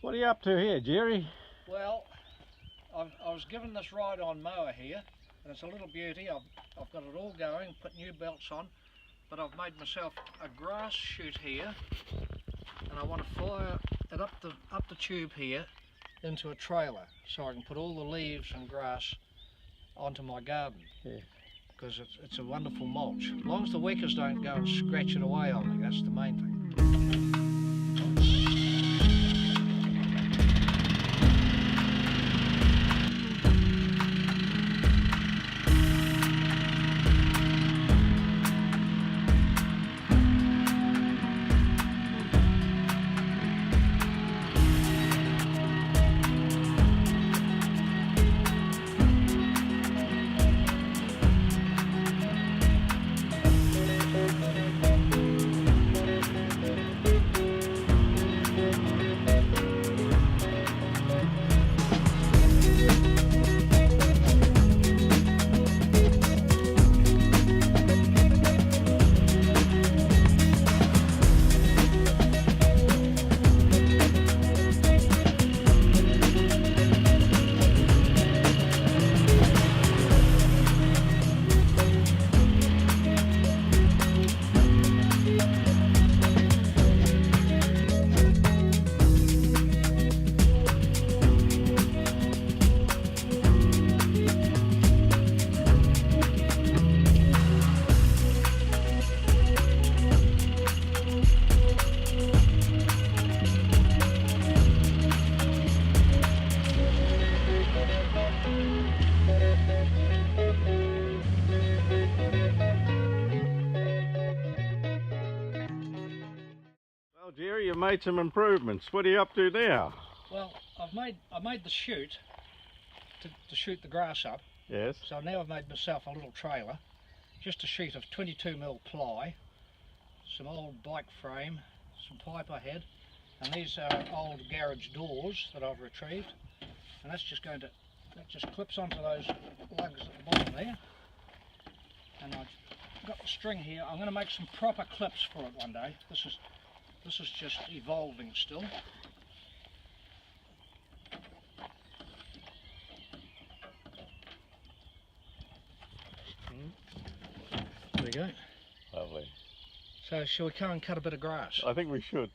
What are you up to here, Jerry? Well, I was given this ride-on mower here, and it's a little beauty. I've got it all going, put new belts on, but I've made myself a grass chute here, and I want to fire it up the tube here into a trailer, so I can put all the leaves and grass onto my garden. Yeah. Because it's a wonderful mulch. As long as the weakers don't go and scratch it away on me, that's the main thing. Well, Jerry, you've made some improvements. What are you up to now? Well, I made the chute to shoot the grass up. Yes. So now I've made myself a little trailer, just a sheet of 22mm ply, some old bike frame, some pipe I had, and these are old garage doors that I've retrieved, and that just clips onto those lugs at the bottom there. And I've got the string here. I'm going to make some proper clips for it one day. This is just evolving still. There we go. Lovely. So shall we come and cut a bit of grass? I think we should.